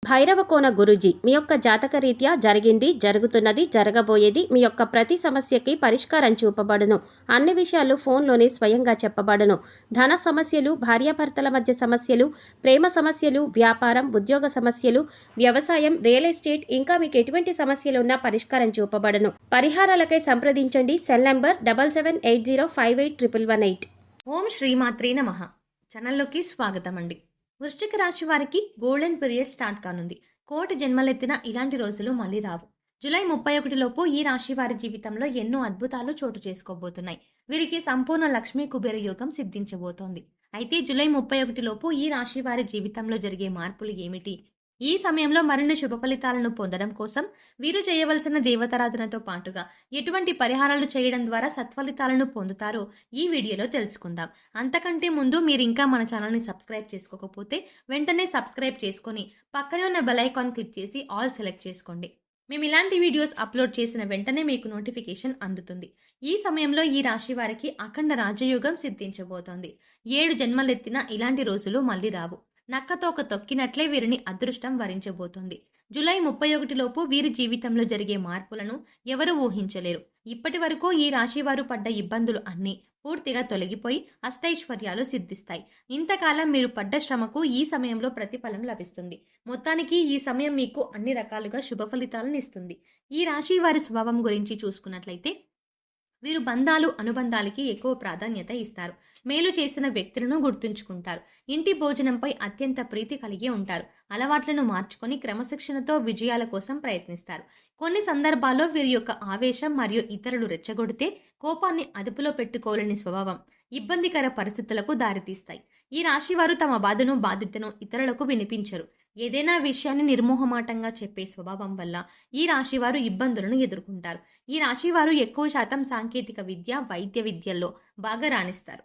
భైరవకోన గురూజీ మీ యొక్క జాతక రీత్యా జరిగింది, జరుగుతున్నది, జరగబోయేది మీ యొక్క ప్రతి సమస్యకి పరిష్కారం చూపబడును. అన్ని విషయాలు ఫోన్లోనే స్వయంగా చెప్పబడును. ధన సమస్యలు, భార్యాభర్తల మధ్య సమస్యలు, ప్రేమ సమస్యలు, వ్యాపారం, ఉద్యోగ సమస్యలు, వ్యవసాయం, రియల్ ఎస్టేట్, ఇంకా మీకు ఎటువంటి సమస్యలు ఉన్నా పరిష్కారం చూపబడును. పరిహారాలకై సంప్రదించండి. Cell number 7780581118. ఓం శ్రీమాత్రే నమః. ఛానల్లోకి స్వాగతం అండి. వృశ్చిక రాశి వారికి గోల్డెన్ పీరియడ్ స్టార్ట్ కానుంది. కోటి జన్మలెత్తిన ఇలాంటి రోజులు మళ్ళీ రావు. జూలై 31 లోపు ఈ రాశి వారి జీవితంలో ఎన్నో అద్భుతాలు చోటు చేసుకోబోతున్నాయి. వీరికి సంపూర్ణ లక్ష్మీ కుబేర యోగం సిద్ధించబోతోంది. అయితే జూలై 31 లోపు ఈ రాశి వారి జీవితంలో జరిగే మార్పులు ఏమిటి? ఈ సమయంలో మరిన్ని శుభ ఫలితాలను పొందడం కోసం వీరు చేయవలసిన దేవతారాధనతో పాటుగా ఎటువంటి పరిహారాలు చేయడం ద్వారా సత్ఫలితాలను పొందుతారో ఈ వీడియోలో తెలుసుకుందాం. అంతకంటే ముందు మీరు ఇంకా మన ఛానల్ని సబ్స్క్రైబ్ చేసుకోకపోతే వెంటనే సబ్స్క్రైబ్ చేసుకొని పక్కనే ఉన్న బెల్ ఐకాన్ క్లిక్ చేసి ఆల్ సెలెక్ట్ చేసుకోండి. మేము ఇలాంటి వీడియోస్ అప్లోడ్ చేసిన వెంటనే మీకు నోటిఫికేషన్ అందుతుంది. ఈ సమయంలో ఈ రాశి వారికి అఖండ రాజయోగం సిద్ధించబోతోంది. 7 జన్మలెత్తిన ఇలాంటి రోజులు మళ్ళీ రావు. నక్కతోక తొక్కినట్లే వీరిని అదృష్టం వరించబోతోంది. జూలై 31 లోపు వీరి జీవితంలో జరిగే మార్పులను ఎవరూ ఊహించలేరు. ఇప్పటి వరకు ఈ రాశివారు పడ్డ ఇబ్బందులు అన్నీ పూర్తిగా తొలగిపోయి అష్టైశ్వర్యాలు సిద్ధిస్తాయి. ఇంతకాలం మీరు పడ్డ శ్రమకు ఈ సమయంలో ప్రతిఫలం లభిస్తుంది. మొత్తానికి ఈ సమయం మీకు అన్ని రకాలుగా శుభ ఫలితాలను ఇస్తుంది. ఈ రాశి వారి స్వభావం గురించి చూసుకున్నట్లయితే వీరు బంధాలు, అనుబంధాలకి ఎక్కువ ప్రాధాన్యత ఇస్తారు. మేలు చేసిన వ్యక్తులను గుర్తుంచుకుంటారు. ఇంటి భోజనంపై అత్యంత ప్రీతి కలిగి ఉంటారు. అలవాట్లను మార్చుకొని క్రమశిక్షణతో విజయాల కోసం ప్రయత్నిస్తారు. కొన్ని సందర్భాల్లో వీరి యొక్క ఆవేశం మరియు ఇతరులు రెచ్చగొడితే కోపాన్ని అదుపులో పెట్టుకోలేని స్వభావం ఇబ్బందికర పరిస్థితులకు దారితీస్తాయి. ఈ రాశివారు తమ బాధను, బాధ్యతను ఇతరులకు వినిపించరు. ఏదైనా విషయాన్ని నిర్మోహమాటంగా చెప్పే స్వభావం వల్ల ఈ రాశివారు ఇబ్బందులను ఎదుర్కొంటారు. ఈ రాశివారు ఎక్కువ శాతం సాంకేతిక విద్య, వైద్య విద్యల్లో బాగా రాణిస్తారు.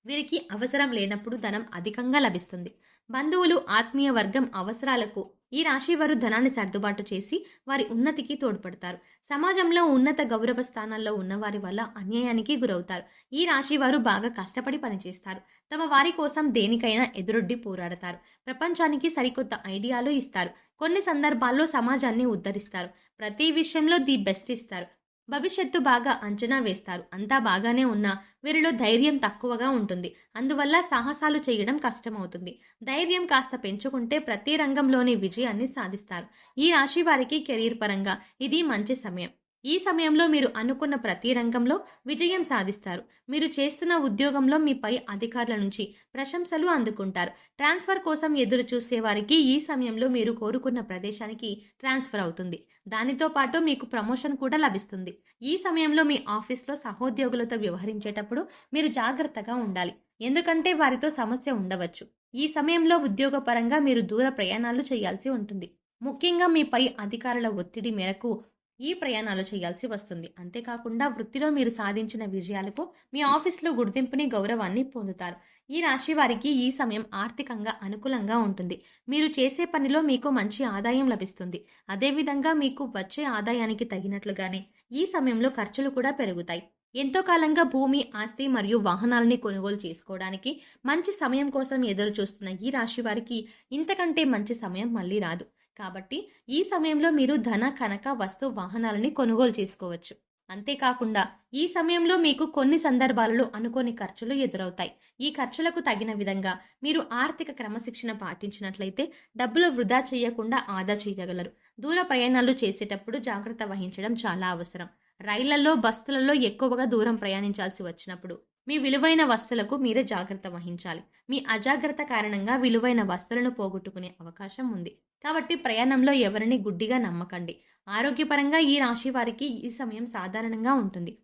వీరికి అవసరం లేనప్పుడు ధనం అధికంగా లభిస్తుంది. బంధువులు, ఆత్మీయ వర్గం అవసరాలకు ఈ రాశివారు ధనాన్ని సర్దుబాటు చేసి వారి ఉన్నతికి తోడ్పడతారు. సమాజంలో ఉన్నత గౌరవ స్థానాల్లో ఉన్నవారి వల్ల అన్యాయానికి గురవుతారు. ఈ రాశివారు బాగా కష్టపడి పనిచేస్తారు. తమ వారి కోసం దేనికైనా ఎదురొడ్డి పోరాడతారు. ప్రపంచానికి సరికొత్త ఐడియాలు ఇస్తారు. కొన్ని సందర్భాల్లో సమాజాన్ని ఉద్ధరిస్తారు. ప్రతి విషయంలో ది బెస్ట్ ఇస్తారు. భవిష్యత్తు బాగా అంచనా వేస్తారు. అంతా బాగానే ఉన్నా వీరిలో ధైర్యం తక్కువగా ఉంటుంది. అందువల్ల సాహసాలు చేయడం కష్టమవుతుంది. ధైర్యం కాస్త పెంచుకుంటే ప్రతి రంగంలోని విజయాన్ని సాధిస్తారు. ఈ రాశి వారికి కెరీర్ పరంగా ఇది మంచి సమయం. ఈ సమయంలో మీరు అనుకున్న ప్రతి రంగంలో విజయం సాధిస్తారు. మీరు చేస్తున్న ఉద్యోగంలో మీ పై అధికారుల నుంచి ప్రశంసలు అందుకుంటారు. ట్రాన్స్ఫర్ కోసం ఎదురు చూసే వారికి ఈ సమయంలో మీరు కోరుకున్న ప్రదేశానికి ట్రాన్స్ఫర్ అవుతుంది. దానితో పాటు మీకు ప్రమోషన్ కూడా లభిస్తుంది. ఈ సమయంలో మీ ఆఫీస్లో సహోద్యోగులతో వ్యవహరించేటప్పుడు మీరు జాగ్రత్తగా ఉండాలి. ఎందుకంటే వారితో సమస్య ఉండవచ్చు. ఈ సమయంలో ఉద్యోగపరంగా మీరు దూర ప్రయాణాలు చేయాల్సి ఉంటుంది. ముఖ్యంగా మీ పై అధికారుల ఒత్తిడి మేరకు ఈ ప్రయాణాలు చేయాల్సి వస్తుంది. అంతేకాకుండా వృత్తిలో మీరు సాధించిన విజయాలకు మీ ఆఫీస్లో గుర్తింపుని, గౌరవాన్ని పొందుతారు. ఈ రాశి వారికి ఈ సమయం ఆర్థికంగా అనుకూలంగా ఉంటుంది. మీరు చేసే పనిలో మీకు మంచి ఆదాయం లభిస్తుంది. అదేవిధంగా మీకు వచ్చే ఆదాయానికి తగినట్లుగానే ఈ సమయంలో ఖర్చులు కూడా పెరుగుతాయి. ఎంతో కాలంగా భూమి, ఆస్తి మరియు వాహనాలని కొనుగోలు చేసుకోవడానికి మంచి సమయం కోసం ఎదురు చూస్తున్న ఈ రాశి వారికి ఇంతకంటే మంచి సమయం మళ్ళీ రాదు. కాబట్టి ఈ సమయంలో మీరు ధన, కనక, వస్తు, వాహనాలని కొనుగోలు చేసుకోవచ్చు. అంతేకాకుండా ఈ సమయంలో మీకు కొన్ని సందర్భాలలో అనుకోని ఖర్చులు ఎదురవుతాయి. ఈ ఖర్చులకు తగిన విధంగా మీరు ఆర్థిక క్రమశిక్షణ పాటించినట్లయితే డబ్బులు వృధా చేయకుండా ఆదా చేయగలరు. దూర ప్రయాణాలు చేసేటప్పుడు జాగ్రత్త వహించడం చాలా అవసరం. రైళ్లలో, బస్సులలో ఎక్కువగా దూరం ప్రయాణించాల్సి వచ్చినప్పుడు మీ విలువైన వస్తువులకు మీరే జాగ్రత్త వహించాలి. మీ అజాగ్రత్త కారణంగా విలువైన వస్తువులను పోగొట్టుకునే అవకాశం ఉంది. కాబట్టి ప్రయాణంలో ఎవరిని గుడ్డిగా నమ్మకండి. ఆరోగ్యపరంగా ఈ రాశి వారికి ఈ సమయం సాధారణంగా ఉంటుంది.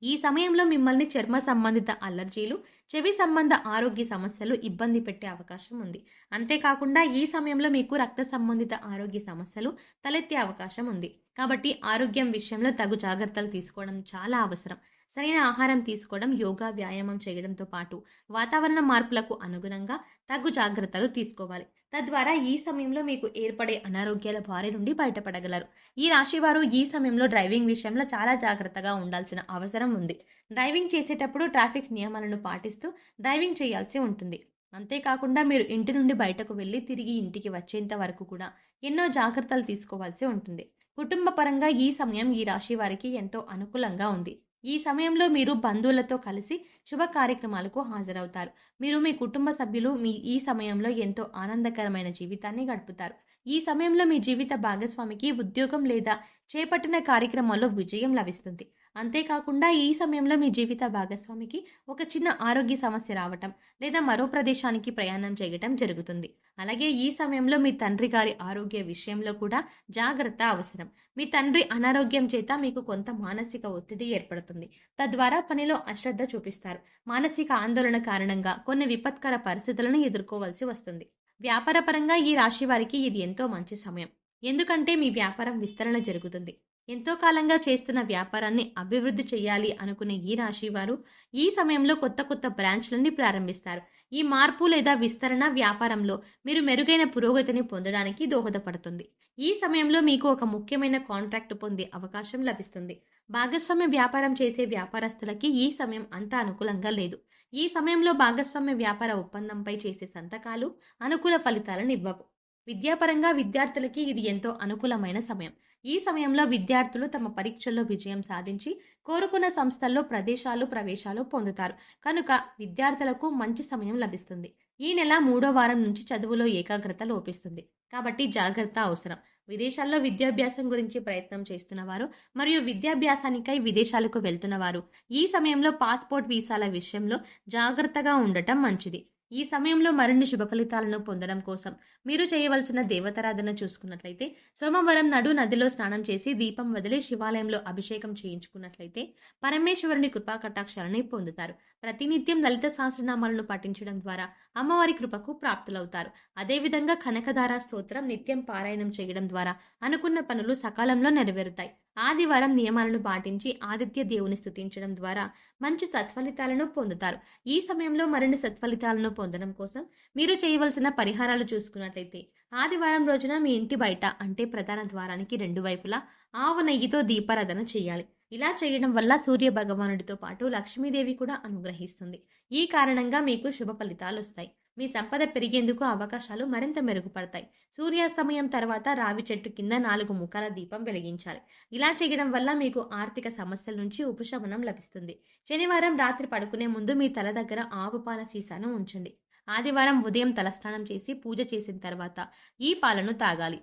ఈ సమయంలో మిమ్మల్ని చర్మ సంబంధిత అలర్జీలు, చెవి సంబంధ ఆరోగ్య సమస్యలు ఇబ్బంది పెట్టే అవకాశం ఉంది. అంతేకాకుండా ఈ సమయంలో మీకు రక్త సంబంధిత ఆరోగ్య సమస్యలు తలెత్తే అవకాశం ఉంది. కాబట్టి ఆరోగ్యం విషయంలో తగు జాగ్రత్తలు తీసుకోవడం చాలా అవసరం. సరైన ఆహారం తీసుకోవడం, యోగా, వ్యాయామం చేయడంతో పాటు వాతావరణ మార్పులకు అనుగుణంగా తగు జాగ్రత్తలు తీసుకోవాలి. తద్వారా ఈ సమయంలో మీకు ఏర్పడే అనారోగ్యాల బారి నుండి బయటపడగలరు. ఈ రాశివారు ఈ సమయంలో డ్రైవింగ్ విషయంలో చాలా జాగ్రత్తగా ఉండాల్సిన అవసరం ఉంది. డ్రైవింగ్ చేసేటప్పుడు ట్రాఫిక్ నియమాలను పాటిస్తూ డ్రైవింగ్ చేయాల్సి ఉంటుంది. అంతేకాకుండా మీరు ఇంటి నుండి బయటకు వెళ్ళి తిరిగి ఇంటికి వచ్చేంత వరకు కూడా ఎన్నో జాగ్రత్తలు తీసుకోవాల్సి ఉంటుంది. కుటుంబ పరంగా ఈ సమయం ఈ రాశి వారికి ఎంతో అనుకూలంగా ఉంది. ఈ సమయంలో మీరు బంధువులతో కలిసి శుభ కార్యక్రమాలకు హాజరవుతారు. మీరు మీ కుటుంబ సభ్యులు ఈ సమయంలో ఎంతో ఆనందకరమైన జీవితాన్ని గడుపుతారు. ఈ సమయంలో మీ జీవిత భాగస్వామికి ఉద్యోగం లేదా చేపట్టిన కార్యక్రమాల్లో విజయం లభిస్తుంది. అంతేకాకుండా ఈ సమయంలో మీ జీవిత భాగస్వామికి ఒక చిన్న ఆరోగ్య సమస్య రావటం లేదా మరో ప్రదేశానికి ప్రయాణం చేయటం జరుగుతుంది. అలాగే ఈ సమయంలో మీ తండ్రి గారి ఆరోగ్య విషయంలో కూడా జాగ్రత్త అవసరం. మీ తండ్రి అనారోగ్యం చేత మీకు కొంత మానసిక ఒత్తిడి ఏర్పడుతుంది. తద్వారా పనిలో అశ్రద్ధ చూపిస్తారు. మానసిక ఆందోళన కారణంగా కొన్ని విపత్కర పరిస్థితులను ఎదుర్కోవాల్సి వస్తుంది. వ్యాపారపరంగా ఈ రాశి వారికి ఇది ఎంతో మంచి సమయం. ఎందుకంటే మీ వ్యాపారం విస్తరణ జరుగుతుంది. ఎంతో కాలంగా చేస్తున్న వ్యాపారాన్ని అభివృద్ధి చేయాలి అనుకునే ఈ రాశి వారు ఈ సమయంలో కొత్త కొత్త బ్రాంచ్లని ప్రారంభిస్తారు. ఈ మార్పు లేదా విస్తరణ వ్యాపారంలో మీరు మెరుగైన పురోగతిని పొందడానికి దోహదపడుతుంది. ఈ సమయంలో మీకు ఒక ముఖ్యమైన కాంట్రాక్ట్ పొందే అవకాశం లభిస్తుంది. భాగస్వామ్య వ్యాపారం చేసే వ్యాపారస్తులకి ఈ సమయం అంత అనుకూలంగా లేదు. ఈ సమయంలో భాగస్వామ్య వ్యాపార ఒప్పందంపై చేసే సంతకాలు అనుకూల ఫలితాలను ఇవ్వవు. విద్యాపరంగా విద్యార్థులకి ఇది ఎంతో అనుకూలమైన సమయం. ఈ సమయంలో విద్యార్థులు తమ పరీక్షల్లో విజయం సాధించి కోరుకున్న సంస్థల్లో ప్రవేశాలు పొందుతారు. కనుక విద్యార్థులకు మంచి సమయం లభిస్తుంది. ఈ నెల 3వ వారం నుంచి చదువులో ఏకాగ్రత లోపిస్తుంది. కాబట్టి జాగ్రత్త అవసరం. విదేశాల్లో విద్యాభ్యాసం గురించి ప్రయత్నం చేస్తున్నవారు మరియు విద్యాభ్యాసానికై విదేశాలకు వెళ్తున్నవారు ఈ సమయంలో పాస్పోర్ట్ వీసాల విషయంలో జాగ్రత్తగా ఉండటం మంచిది. ఈ సమయంలో మరిన్ని శుభ ఫలితాలను పొందడం కోసం మీరు చేయవలసిన దేవతారాధన చూసుకున్నట్లయితే సోమవారం నాడు నదిలో స్నానం చేసి దీపం వదిలి శివాలయంలో అభిషేకం చేయించుకున్నట్లయితే పరమేశ్వరుని కృపా కటాక్షాలని పొందుతారు. ప్రతినిత్యం లలిత సహస్రనామాలను పఠించడం ద్వారా అమ్మవారి కృపకు ప్రాప్తులవుతారు. అదేవిధంగా కనకధార స్తోత్రం నిత్యం పారాయణం చేయడం ద్వారా అనుకున్న పనులు సకాలంలో నెరవేరుతాయి. ఆదివారం నియమాలను పాటించి ఆదిత్య దేవుని స్తుతించడం ద్వారా మంచి సత్ఫలితాలను పొందుతారు. ఈ సమయంలో మరిన్ని సత్ఫలితాలను పొందడం కోసం మీరు చేయవలసిన పరిహారాలు చూసుకున్నట్లయితే ఆదివారం రోజున మీ ఇంటి బయట అంటే ప్రధాన ద్వారానికి 2 వైపులా ఆవు నెయ్యితో దీపారాధన చేయాలి. ఇలా చేయడం వల్ల సూర్య భగవానుడితో పాటు లక్ష్మీదేవి కూడా అనుగ్రహిస్తుంది. ఈ కారణంగా మీకు శుభ ఫలితాలు వస్తాయి. మీ సంపద పెరిగేందుకు అవకాశాలు మరింత మెరుగుపడతాయి. సూర్యాస్తమయం తర్వాత రావి చెట్టు కింద 4 ముఖాల దీపం వెలిగించాలి. ఇలా చేయడం వల్ల మీకు ఆర్థిక సమస్యల నుంచి ఉపశమనం లభిస్తుంది. శనివారం రాత్రి పడుకునే ముందు మీ తల దగ్గర ఆవు పాల సీసాను ఉంచండి. ఆదివారం ఉదయం తలస్నానం చేసి పూజ చేసిన తర్వాత ఈ పాలను తాగాలి.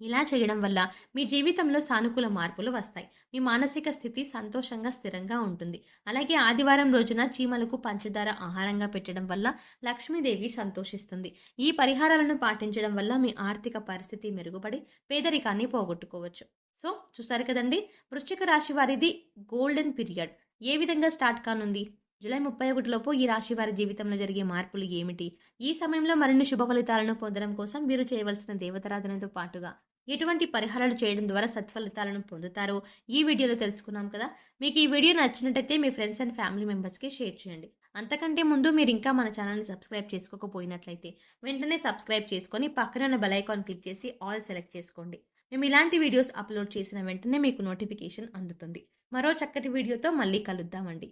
ఇలా చేయడం వల్ల మీ జీవితంలో సానుకూల మార్పులు వస్తాయి. మీ మానసిక స్థితి సంతోషంగా స్థిరంగా ఉంటుంది. అలాగే ఆదివారం రోజున చీమలకు పంచదార ఆహారంగా పెట్టడం వల్ల లక్ష్మీదేవి సంతోషిస్తుంది. ఈ పరిహారాలను పాటించడం వల్ల మీ ఆర్థిక పరిస్థితి మెరుగుపడి పేదరికాన్ని పోగొట్టుకోవచ్చు. సో చూసారు కదండి, వృశ్చిక రాశి వారిది గోల్డెన్ పీరియడ్ ఏ విధంగా స్టార్ట్ కానుంది. జూలై 31 లోపు ఈ రాశి వారి జీవితంలో జరిగే మార్పులు ఏమిటి, ఈ సమయంలో మరిన్ని శుభ ఫలితాలను పొందడం కోసం మీరు చేయవలసిన దేవతారాధనతో పాటుగా ఎటువంటి పరిహారాలు చేయడం ద్వారా సత్ఫలితాలను పొందుతారో ఈ వీడియోలో తెలుసుకున్నాం కదా. మీకు ఈ వీడియో నచ్చినట్టయితే మీ ఫ్రెండ్స్ అండ్ ఫ్యామిలీ మెంబర్స్కి షేర్ చేయండి. అంతకంటే ముందు మీరు ఇంకా మన ఛానల్ని సబ్స్క్రైబ్ చేసుకోకపోయినట్లయితే వెంటనే సబ్స్క్రైబ్ చేసుకొని పక్కన ఉన్న బెల్ ఐకాన్ క్లిక్ చేసి ఆల్ సెలెక్ట్ చేసుకోండి. మేము ఇలాంటి వీడియోస్ అప్లోడ్ చేసిన వెంటనే మీకు నోటిఫికేషన్ అందుతుంది. మరో చక్కటి వీడియోతో మళ్ళీ కలుద్దామండి.